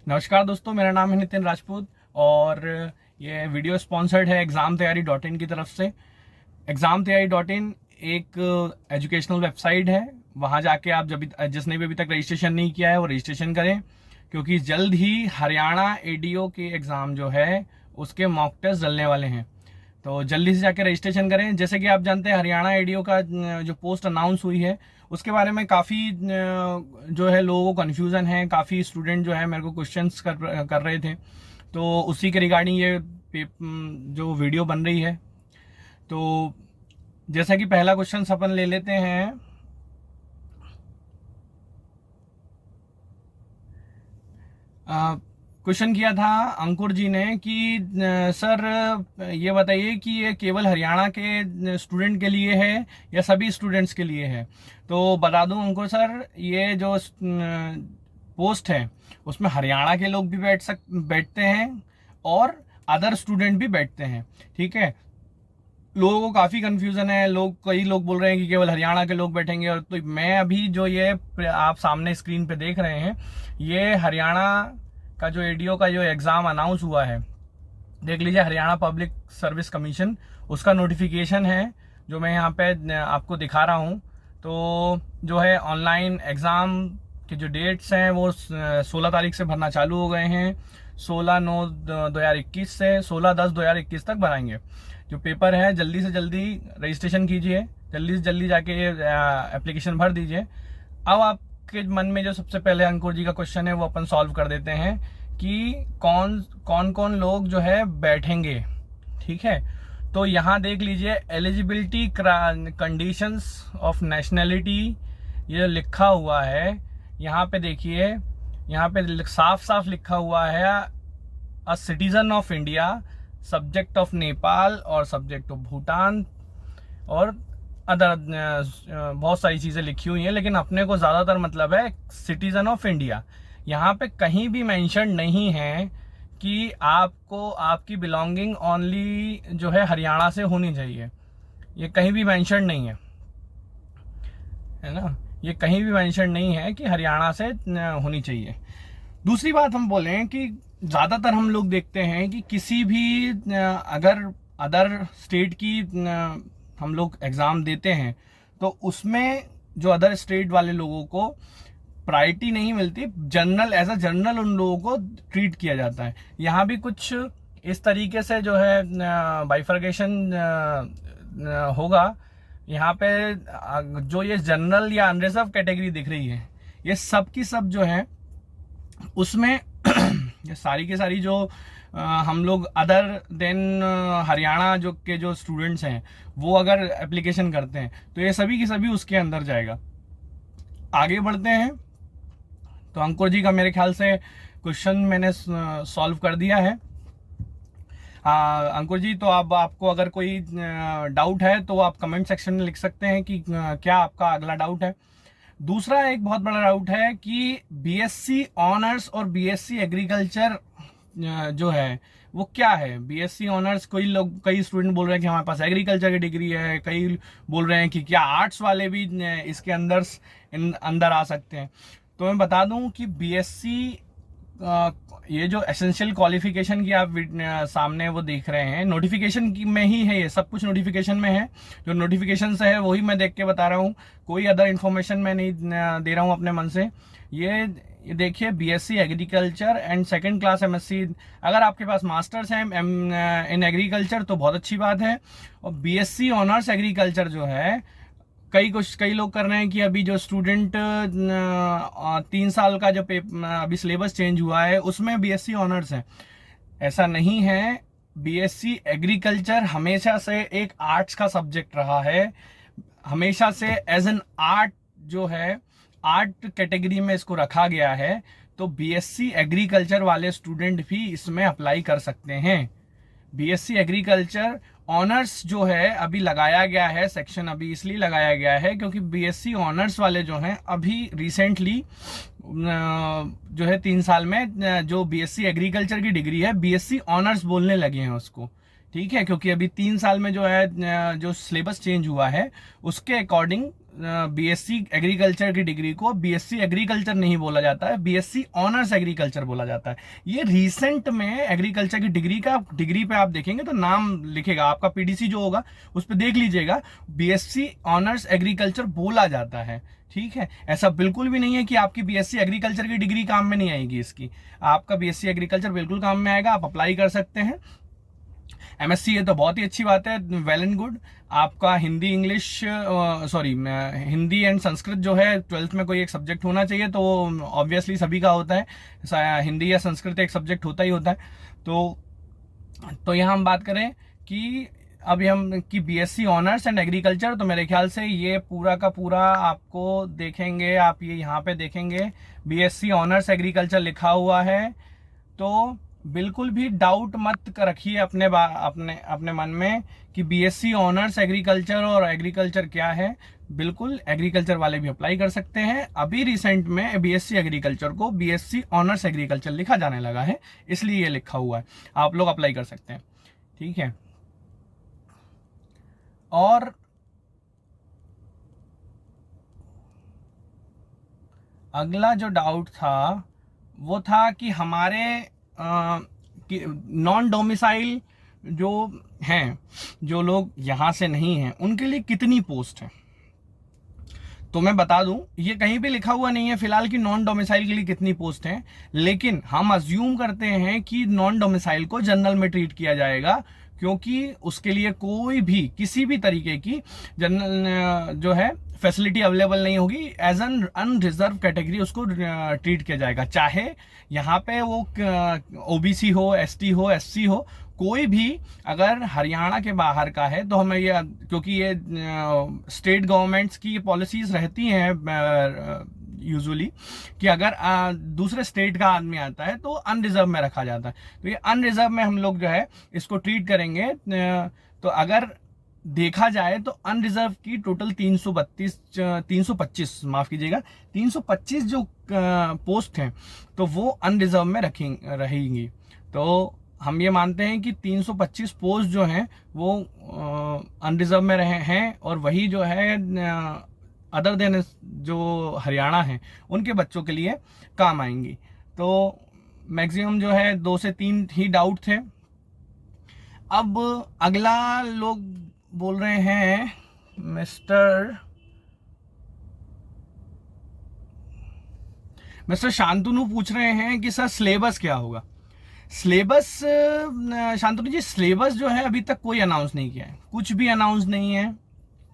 नमस्कार दोस्तों, मेरा नाम है नितिन राजपूत और ये वीडियो स्पॉन्सर्ड है एग्ज़ाम तैयारी .in की तरफ से। एग्ज़ाम तैयारी .in एक एजुकेशनल वेबसाइट है। वहाँ जाके आप जिसने भी अभी तक रजिस्ट्रेशन नहीं किया है वो रजिस्ट्रेशन करें, क्योंकि जल्द ही हरियाणा एडीओ के एग्ज़ाम जो है उसके मॉक टेस्ट डलने वाले हैं। तो जल्दी से जाके रजिस्ट्रेशन करें। जैसे कि आप जानते हैं, हरियाणा एडीओ का जो पोस्ट अनाउंस हुई है उसके बारे में काफ़ी जो है लोगों को कन्फ्यूज़न है। काफ़ी स्टूडेंट जो है मेरे को क्वेश्चंस कर रहे थे, तो उसी के रिगार्डिंग ये जो वीडियो बन रही है। तो जैसा कि पहला क्वेश्चन अपन ले लेते हैं। क्वेश्चन किया था अंकुर जी ने कि सर ये बताइए कि ये केवल हरियाणा के स्टूडेंट के लिए है या सभी स्टूडेंट्स के लिए है। तो बता दूं अंकुर सर, ये जो पोस्ट है उसमें हरियाणा के लोग भी बैठते हैं और अदर स्टूडेंट भी बैठते हैं। ठीक है, लोगों को काफ़ी कन्फ्यूज़न है। कई लोग बोल रहे हैं कि केवल हरियाणा के लोग बैठेंगे। और तो मैं अभी जो ये आप सामने स्क्रीन पे देख रहे हैं, ये हरियाणा का जो एडीओ का जो एग्ज़ाम अनाउंस हुआ है, देख लीजिए, हरियाणा पब्लिक सर्विस कमीशन, उसका नोटिफिकेशन है जो मैं यहाँ पे आपको दिखा रहा हूँ। तो जो है ऑनलाइन एग्ज़ाम के जो डेट्स हैं वो 16 तारीख से भरना चालू हो गए हैं। 16/9/2021 से 16/10/2021 तक भराएंगे। जो पेपर है जल्दी से जल्दी रजिस्ट्रेशन कीजिए, जल्दी से जल्दी जाके एप्लीकेशन भर दीजिए। अब आपके मन में जो सबसे पहले अंकुर जी का क्वेश्चन है वो अपन सॉल्व कर देते हैं कि कौन कौन लोग जो है बैठेंगे। ठीक है, तो यहाँ देख लीजिए, एलिजिबिलिटी कंडीशंस ऑफ नेशनैलिटी ये लिखा हुआ है। यहाँ पे देखिए, यहाँ पे साफ साफ लिखा हुआ है a citizen of India, subject of Nepal और सब्जेक्ट ऑफ भूटान और अदर बहुत सारी चीज़ें लिखी हुई हैं, लेकिन अपने को ज़्यादातर मतलब है सिटीज़न ऑफ इंडिया। यहाँ पे कहीं भी मेंशन नहीं है कि आपको आपकी बिलोंगिंग ओनली जो है हरियाणा से होनी चाहिए। ये कहीं भी मेंशन नहीं है ना, ये कहीं भी मेंशन नहीं है कि हरियाणा से होनी चाहिए। दूसरी बात हम बोलें कि ज़्यादातर हम लोग देखते हैं कि किसी भी अगर अदर स्टेट की हम लोग एग्ज़ाम देते हैं तो उसमें जो अदर स्टेट वाले लोगों को प्रायोरिटी नहीं मिलती, जनरल एज अ जनरल उन लोगों को ट्रीट किया जाता है। यहाँ भी कुछ इस तरीके से जो है बाइफर्केशन होगा। यहाँ पे जो ये जनरल या अनरिजर्व कैटेगरी दिख रही है, ये सब की सब जो है उसमें ये सारी की सारी जो हम लोग अदर देन हरियाणा जो स्टूडेंट्स हैं वो अगर एप्लीकेशन करते हैं तो ये सभी की सभी उसके अंदर जाएगा। आगे बढ़ते हैं। तो अंकुर जी का मेरे ख्याल से क्वेश्चन मैंने सॉल्व कर दिया है। अंकुर जी, तो अब आपको अगर कोई डाउट है तो आप कमेंट सेक्शन में लिख सकते हैं कि क्या आपका अगला डाउट है। दूसरा एक बहुत बड़ा डाउट है कि बीएससी ऑनर्स और बीएससी एग्रीकल्चर जो है वो क्या है। बीएससी ऑनर्स, कई स्टूडेंट बोल रहे हैं कि हमारे पास एग्रीकल्चर की डिग्री है, कई बोल रहे हैं कि क्या आर्ट्स वाले भी इसके अंदर आ सकते हैं। तो मैं बता दूं कि बीएससी ये जो एसेंशियल क्वालिफिकेशन की आप सामने वो देख रहे हैं, नोटिफिकेशन में ही है, ये सब कुछ नोटिफिकेशन में है। जो नोटिफिकेशन से है वही मैं देख के बता रहा हूँ, कोई अदर इन्फॉर्मेशन मैं नहीं दे रहा हूँ अपने मन से। ये देखिए, BSc agriculture and second class MSc, अगर आपके पास मास्टर्स हैं इन एग्रीकल्चर तो बहुत अच्छी बात है। और बीएससी ऑनर्स एग्रीकल्चर जो है, कई लोग कर रहे हैं कि अभी जो स्टूडेंट 3 साल का जो अभी सिलेबस चेंज हुआ है उसमें बीएससी ऑनर्स है। ऐसा नहीं है। बीएससी एग्रीकल्चर हमेशा से एक आर्ट्स का सब्जेक्ट रहा है, हमेशा से एज एन आर्ट जो है आर्ट कैटेगरी में इसको रखा गया है। तो बीएससी एग्रीकल्चर वाले स्टूडेंट भी इसमें अप्लाई कर सकते हैं। बीएससी एग्रीकल्चर ऑनर्स जो है अभी लगाया गया है सेक्शन, अभी इसलिए लगाया गया है क्योंकि बीएससी ऑनर्स वाले जो हैं अभी रिसेंटली जो है 3 साल में जो बीएससी एग्रीकल्चर की डिग्री है बीएससी ऑनर्स बोलने लगे हैं उसको। ठीक है, क्योंकि अभी 3 साल में जो है जो सिलेबस चेंज हुआ है उसके अकॉर्डिंग बीएससी एग्रीकल्चर की डिग्री को बीएससी एग्रीकल्चर नहीं बोला जाता है, बीएससी ऑनर्स एग्रीकल्चर बोला जाता है। ये रिसेंट में एग्रीकल्चर की डिग्री पे आप देखेंगे तो नाम लिखेगा आपका, पीडीसी जो होगा उस पर देख लीजिएगा, बीएससी ऑनर्स एग्रीकल्चर बोला जाता है। ठीक है, ऐसा बिल्कुल भी नहीं है कि आपकी बीएससी एग्रीकल्चर की डिग्री काम में नहीं आएगी। इसकी आपका बीएससी एग्रीकल्चर बिल्कुल काम में आएगा, आप अप्लाई कर सकते हैं। एमएससी है तो बहुत ही अच्छी बात है, वेल एंड गुड। आपका हिंदी इंग्लिश हिंदी एंड संस्कृत जो है 12th में कोई एक सब्जेक्ट होना चाहिए, तो ऑब्वियसली सभी का होता है, हिंदी या संस्कृत एक सब्जेक्ट होता ही होता है। तो यहाँ हम बात करें कि अभी हम कि बीएससी ऑनर्स एंड एग्रीकल्चर, तो मेरे ख्याल से ये पूरा का पूरा आपको देखेंगे, आप ये यहाँ पे देखेंगे बीएससी ऑनर्स एग्रीकल्चर लिखा हुआ है। तो बिल्कुल भी डाउट मत रखिए अपने मन में कि बीएससी ऑनर्स एग्रीकल्चर और एग्रीकल्चर क्या है। बिल्कुल एग्रीकल्चर वाले भी अप्लाई कर सकते हैं। अभी रिसेंट में बीएससी एग्रीकल्चर को बीएससी ऑनर्स एग्रीकल्चर लिखा जाने लगा है, इसलिए ये लिखा हुआ है, आप लोग अप्लाई कर सकते हैं। ठीक है, और अगला जो डाउट था वो था कि हमारे नॉन डोमिसाइल जो हैं, जो लोग यहां से नहीं हैं, उनके लिए कितनी पोस्ट है। तो मैं बता दूं, ये कहीं भी लिखा हुआ नहीं है फिलहाल कि नॉन डोमिसाइल के लिए कितनी पोस्ट है, लेकिन हम अज्यूम करते हैं कि नॉन डोमिसाइल को जनरल में ट्रीट किया जाएगा, क्योंकि उसके लिए कोई भी किसी भी तरीके की जनरल जो है फैसिलिटी अवेलेबल नहीं होगी। एज एन अनरिजर्व कैटेगरी उसको ट्रीट किया जाएगा, चाहे यहाँ पे वो ओबीसी हो, एसटी हो, एससी हो, कोई भी अगर हरियाणा के बाहर का है तो हमें ये, क्योंकि ये स्टेट गवर्नमेंट्स की पॉलिसीज रहती हैं यूजुअली कि अगर दूसरे स्टेट का आदमी आता है तो अनरिजर्व में रखा जाता है। तो ये अनरिजर्व में हम लोग जो है इसको ट्रीट करेंगे। तो अगर देखा जाए तो अनरिजर्व की टोटल 325 माफ कीजिएगा 325 जो पोस्ट हैं तो वो अनरिजर्व में रहेंगी। तो हम ये मानते हैं कि 325 पोस्ट जो हैं वो अनरिजर्व में रहे हैं, और वही जो है अदर देन जो हरियाणा है उनके बच्चों के लिए काम आएंगी। तो मैक्सिमम जो है 2 से 3 ही डाउट थे। अब अगला लोग बोल रहे हैं, मिस्टर शांतनु पूछ रहे हैं कि सर सिलेबस क्या होगा। सिलेबस शांतनु जी, सिलेबस जो है अभी तक कोई अनाउंस नहीं किया है, कुछ भी अनाउंस नहीं है,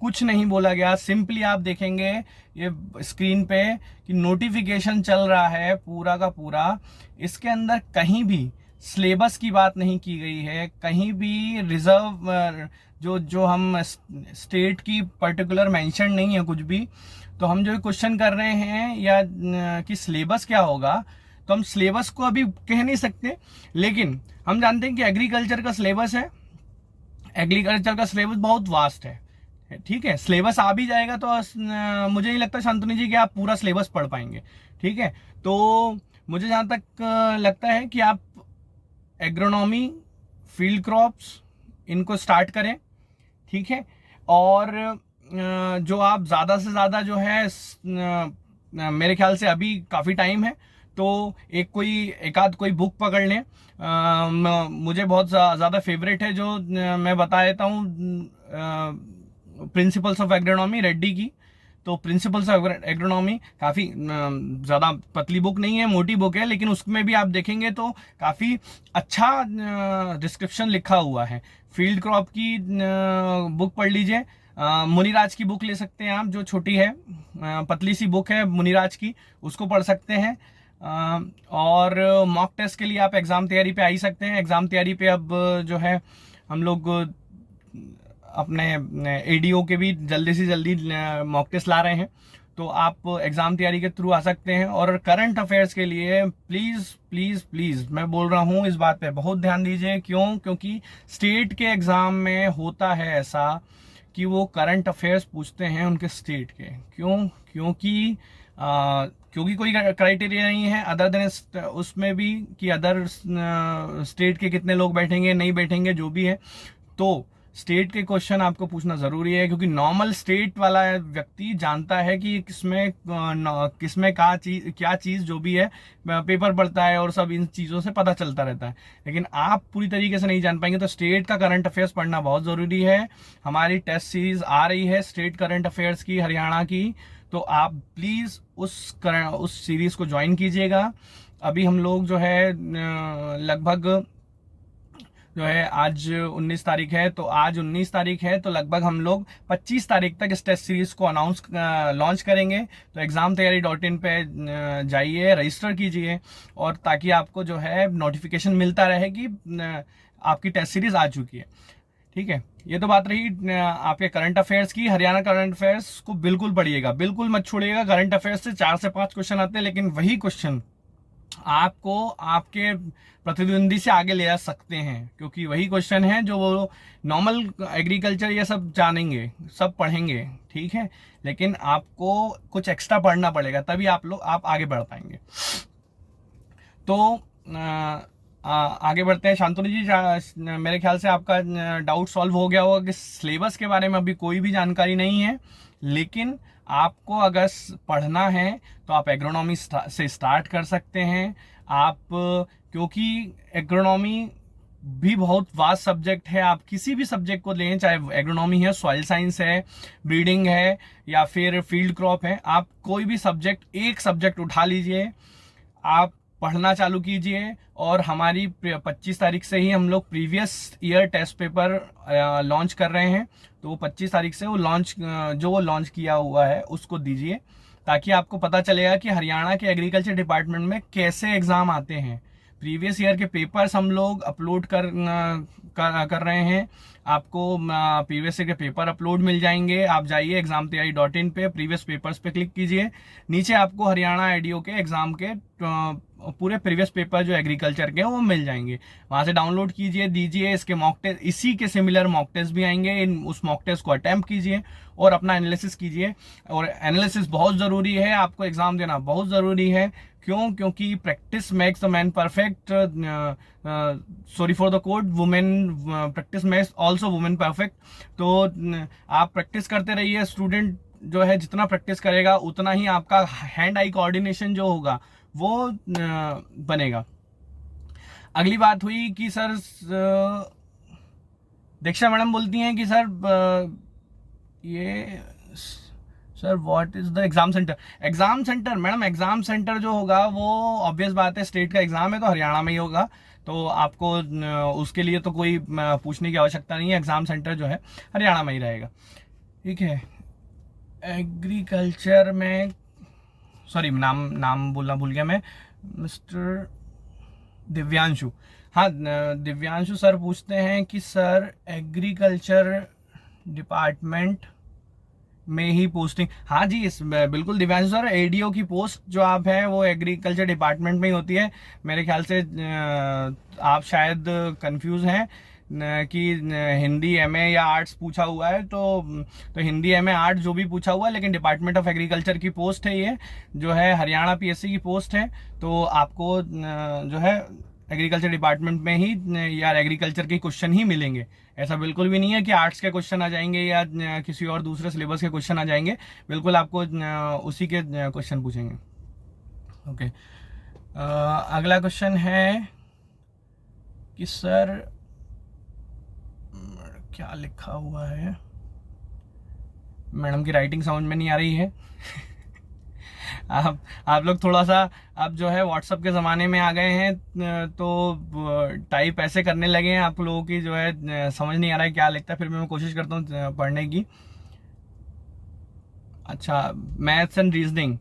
कुछ नहीं बोला गया। सिंपली आप देखेंगे ये स्क्रीन पे कि नोटिफिकेशन चल रहा है पूरा का पूरा, इसके अंदर कहीं भी सिलेबस की बात नहीं की गई है, कहीं भी रिजर्व जो हम स्टेट की पर्टिकुलर मेंशन नहीं है कुछ भी। तो हम जो क्वेश्चन कर रहे हैं या कि सिलेबस क्या होगा, तो हम सिलेबस को अभी कह नहीं सकते, लेकिन हम जानते हैं कि एग्रीकल्चर का सिलेबस है, एग्रीकल्चर का सिलेबस बहुत वास्ट है। ठीक है, सिलेबस आ भी जाएगा तो मुझे नहीं लगता शांतनु जी कि आप पूरा सिलेबस पढ़ पाएंगे। ठीक है, तो मुझे जहां तक लगता है कि आप एग्रोनॉमी, फील्ड क्रॉप्स इनको स्टार्ट करें। ठीक है, और जो आप ज़्यादा से ज़्यादा जो है मेरे ख्याल से अभी काफ़ी टाइम है, तो एक आध कोई बुक पकड़ लें। मुझे बहुत ज़्यादा फेवरेट है जो मैं बता देता हूँ, प्रिंसिपल्स ऑफ एग्रोनॉमी रेड्डी की। तो प्रिंसिपल्स ऑफ एग्रोनॉमी काफ़ी ज़्यादा पतली बुक नहीं है, मोटी बुक है, लेकिन उसमें भी आप देखेंगे तो काफ़ी अच्छा डिस्क्रिप्शन लिखा हुआ है। फील्ड क्रॉप की बुक पढ़ लीजिए, मुनिराज की बुक ले सकते हैं आप, जो छोटी है पतली सी बुक है मुनिराज की, उसको पढ़ सकते हैं। और मॉक टेस्ट के लिए आप एग्ज़ाम तैयारी पे आ ही सकते हैं। एग्ज़ाम तैयारी पे अब जो है हम लोग अपने एडीओ के भी जल्दी से जल्दी मॉक टेस्ट ला रहे हैं, तो आप एग्ज़ाम तैयारी के थ्रू आ सकते हैं। और करंट अफेयर्स के लिए प्लीज़ प्लीज़ प्लीज़ मैं बोल रहा हूँ, इस बात पे बहुत ध्यान दीजिए। क्योंकि स्टेट के एग्ज़ाम में होता है ऐसा कि वो करंट अफेयर्स पूछते हैं उनके स्टेट के। क्योंकि कोई क्राइटेरिया नहीं है अदर देन उसमें भी कि अदर स्टेट के कितने लोग बैठेंगे नहीं बैठेंगे जो भी है, तो स्टेट के क्वेश्चन आपको पूछना जरूरी है, क्योंकि नॉर्मल स्टेट वाला व्यक्ति जानता है कि किसमें क्या चीज जो भी है पेपर पढ़ता है और सब इन चीजों से पता चलता रहता है, लेकिन आप पूरी तरीके से नहीं जान पाएंगे। तो स्टेट का करंट अफेयर्स पढ़ना बहुत जरूरी है। हमारी टेस्ट सीरीज आ रही है स्टेट करंट अफेयर्स की, हरियाणा की, तो आप प्लीज उस सीरीज को ज्वाइन कीजिएगा। अभी हम लोग जो है लगभग जो है आज 19 तारीख है, तो आज 19 तारीख है, तो लगभग हम लोग 25 तारीख तक इस टेस्ट सीरीज को लॉन्च करेंगे। तो examtayari.in पे जाइए, रजिस्टर कीजिए, और ताकि आपको जो है नोटिफिकेशन मिलता रहे कि आपकी टेस्ट सीरीज आ चुकी है। ठीक है, ये तो बात रही आपके करंट अफेयर्स की। हरियाणा करंट अफेयर्स को बिल्कुल पढ़िएगा, बिल्कुल मत छोड़िएगा। करंट अफेयर्स से 4 से 5 क्वेश्चन आते हैं, लेकिन वही क्वेश्चन आपको आपके प्रतिद्वंदी से आगे ले जा सकते हैं, क्योंकि वही क्वेश्चन है जो वो नॉर्मल एग्रीकल्चर ये सब जानेंगे, सब पढ़ेंगे, ठीक है, लेकिन आपको कुछ एक्स्ट्रा पढ़ना पड़ेगा, तभी आप आगे बढ़ पाएंगे। तो आगे बढ़ते हैं। शांतनु जी, मेरे ख्याल से आपका डाउट सॉल्व हो गया होगा कि सिलेबस के बारे में अभी कोई भी जानकारी नहीं है, लेकिन आपको अगर पढ़ना है तो आप एग्रोनॉमी से स्टार्ट कर सकते हैं। क्योंकि एग्रोनॉमी भी बहुत वास्ट सब्जेक्ट है। आप किसी भी सब्जेक्ट को लें, चाहे एग्रोनॉमी है, सॉइल साइंस है, ब्रीडिंग है, या फिर फील्ड क्रॉप है, आप कोई भी एक सब्जेक्ट उठा लीजिए, आप पढ़ना चालू कीजिए। और हमारी 25 तारीख से ही हम लोग previous year test paper launch कर रहे हैं, तो वो 25 तारीख से वो लॉन्च किया हुआ है उसको दीजिए, ताकि आपको पता चलेगा कि हरियाणा के एग्रीकल्चर डिपार्टमेंट में कैसे एग्जाम आते हैं। प्रीवियस ईयर के पेपर्स हम लोग अपलोड कर रहे हैं, आपको प्रीवियस ईयर के पेपर अपलोड मिल जाएंगे। आप जाइए examtayari.in पे, प्रीवियस पेपर्स पे क्लिक कीजिए, नीचे आपको हरियाणा एडीओ के एग्जाम के पूरे प्रीवियस पेपर जो एग्रीकल्चर के हैं वो मिल जाएंगे, वहां से डाउनलोड कीजिए, दीजिए। इसके मॉक टेस्ट, इसी के सिमिलर मॉक टेस्ट भी आएंगे, उस मॉक टेस्ट को अटेम्प्ट कीजिए और अपना एनालिसिस कीजिए। और एनालिसिस बहुत जरूरी है, आपको एग्जाम देना बहुत जरूरी है। क्योंकि practice makes the man perfect, sorry for the code, practice makes also women perfect. तो आप प्रैक्टिस करते रहिए। स्टूडेंट जो है जितना प्रैक्टिस करेगा उतना ही आपका हैंड आई कोऑर्डिनेशन जो होगा वो बनेगा। अगली बात हुई कि सर, दीक्षा मैडम बोलती हैं कि sir what is the exam centre. Madam exam centre जो होगा वो ऑब्वियस बात है, स्टेट का एग्जाम है तो हरियाणा में ही होगा, तो आपको उसके लिए तो कोई पूछने की आवश्यकता नहीं है। एग्जाम सेंटर जो है हरियाणा में ही रहेगा, ठीक है। एग्रीकल्चर में, सॉरी नाम बोलना भूल गया मैं, मिस्टर दिव्यांशु। हाँ, दिव्यांशु सर पूछते हैं कि सर एग्रीकल्चर डिपार्टमेंट में ही पोस्टिंग। हाँ जी, बिल्कुल दिव्यांशु सर, एडीओ की पोस्ट जो आप है वो एग्रीकल्चर डिपार्टमेंट में ही होती है। मेरे ख्याल से आप शायद कंफ्यूज हैं कि हिंदी एमए या आर्ट्स पूछा हुआ है, तो हिंदी एमए आर्ट्स जो भी पूछा हुआ है, लेकिन डिपार्टमेंट ऑफ एग्रीकल्चर की पोस्ट है, ये जो है हरियाणा पीएससी की पोस्ट है। तो आपको जो है एग्रीकल्चर डिपार्टमेंट में ही या एग्रीकल्चर के क्वेश्चन ही मिलेंगे। ऐसा बिल्कुल भी नहीं है कि आर्ट्स के क्वेश्चन आ जाएंगे या किसी और दूसरे सिलेबस के क्वेश्चन आ जाएंगे, बिल्कुल आपको उसी के क्वेश्चन पूछेंगे। ओके, अगला क्वेश्चन है कि सर क्या लिखा हुआ है, मैडम की राइटिंग समझ में नहीं आ रही है। आप लोग थोड़ा सा अब जो है व्हाट्सएप के ज़माने में आ गए हैं, तो टाइप ऐसे करने लगे हैं, आप लोगों की जो है समझ नहीं आ रहा है क्या लिखता है, फिर मैं कोशिश करता हूँ पढ़ने की। अच्छा, maths and reasoning,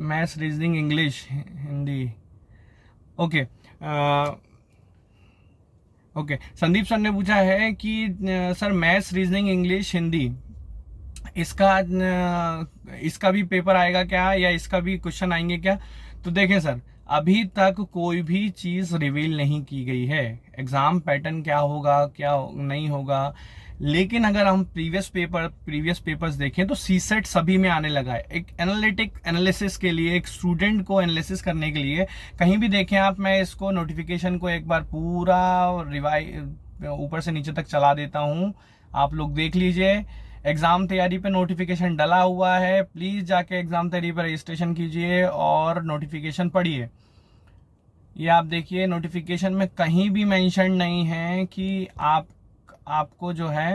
maths reasoning English Hindi, okay. Okay, Sandeep sir ने पूछा है कि sir maths reasoning English Hindi, इसका भी पेपर आएगा क्या, या इसका भी क्वेश्चन आएंगे क्या? तो देखें सर, अभी तक कोई भी चीज रिवील नहीं की गई है। एग्जाम पैटर्न क्या होगा क्या नहीं होगा, लेकिन अगर हम प्रीवियस पेपर्स देखें तो सी सेट सभी में आने लगा है। एक एनालिसिस के लिए, एक स्टूडेंट को एनालिसिस करने के लिए कहीं भी देखें आप, मैं इसको नोटिफिकेशन को एक बार पूरा ऊपर से नीचे तक चला देता हूं, आप लोग देख लीजिए। एग्जाम तैयारी पे नोटिफिकेशन डला हुआ है, प्लीज जाके एग्जाम तैयारी पर रजिस्ट्रेशन कीजिए और नोटिफिकेशन पढ़िए। ये आप देखिए, नोटिफिकेशन में कहीं भी मेंशन नहीं है कि आपको जो है,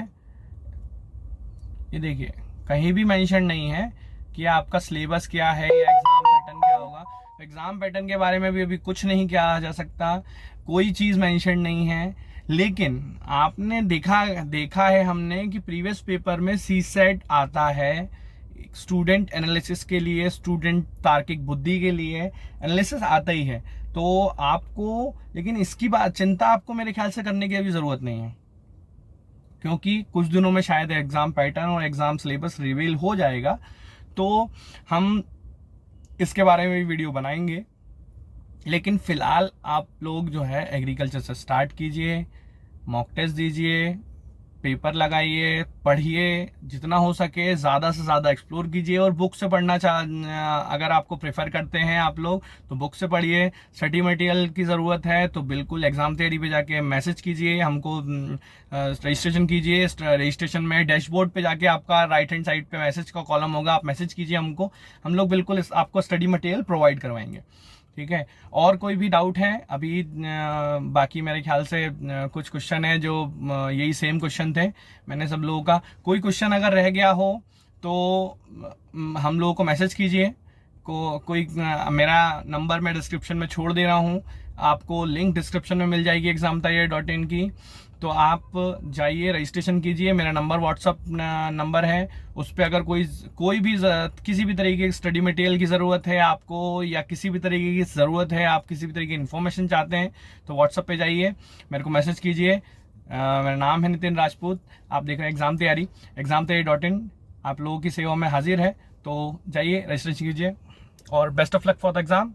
ये देखिए कहीं भी मेंशन नहीं है कि आपका सिलेबस क्या है या एग्जाम पैटर्न क्या होगा। एग्जाम पैटर्न के बारे में भी अभी कुछ नहीं किया जा सकता, कोई चीज मेंशन नहीं है। लेकिन आपने देखा है हमने कि प्रीवियस पेपर में सी सेट आता है स्टूडेंट एनालिसिस के लिए, स्टूडेंट तार्किक बुद्धि के लिए एनालिसिस आता ही है। तो आपको, लेकिन इसकी बात चिंता आपको मेरे ख्याल से करने की अभी जरूरत नहीं है, क्योंकि कुछ दिनों में शायद एग्जाम पैटर्न और एग्जाम सिलेबस रिवील हो जाएगा, तो हम इसके बारे में भी वीडियो बनाएंगे। लेकिन फिलहाल आप लोग जो है एग्रीकल्चर से स्टार्ट कीजिए, मॉक टेस्ट दीजिए, पेपर लगाइए, पढ़िए, जितना हो सके ज़्यादा से ज़्यादा एक्सप्लोर कीजिए। और बुक से पढ़ना अगर आपको प्रेफर करते हैं आप लोग तो बुक से पढ़िए। स्टडी मटेरियल की ज़रूरत है तो बिल्कुल एग्जाम तैयारी पे जाके मैसेज कीजिए हमको, रजिस्ट्रेशन कीजिए। रजिस्ट्रेशन में डैशबोर्ड पे जाके आपका राइट हैंड साइड पे मैसेज का कॉलम होगा, आप मैसेज कीजिए हमको, हम लोग बिल्कुल आपको स्टडी मटेरियल प्रोवाइड करवाएंगे, ठीक है। और कोई भी डाउट है अभी, बाकी मेरे ख्याल से कुछ क्वेश्चन है जो यही सेम क्वेश्चन थे मैंने सब लोगों का। कोई क्वेश्चन अगर रह गया हो तो हम लोगों को मैसेज कीजिए। कोई मेरा नंबर मैं डिस्क्रिप्शन में छोड़ दे रहा हूँ, आपको लिंक डिस्क्रिप्शन में मिल जाएगी examtaiyer.in की, तो आप जाइए रजिस्ट्रेशन कीजिए। मेरा नंबर व्हाट्सअप नंबर है, उस पर अगर कोई भी किसी भी तरीके की स्टडी मटेरियल की ज़रूरत है आपको, या किसी भी तरीके की ज़रूरत है, आप किसी भी तरीके की इन्फॉर्मेशन चाहते हैं तो व्हाट्सअप पे जाइए, मेरे को मैसेज कीजिए। मेरा नाम है नितिन राजपूत, आप देख रहे हैं एग्जाम तैयारी, examtaiyer.in आप लोगों की सेवा में हाजिर है। तो जाइए रजिस्ट्रेशन कीजिए और best of luck for the exam.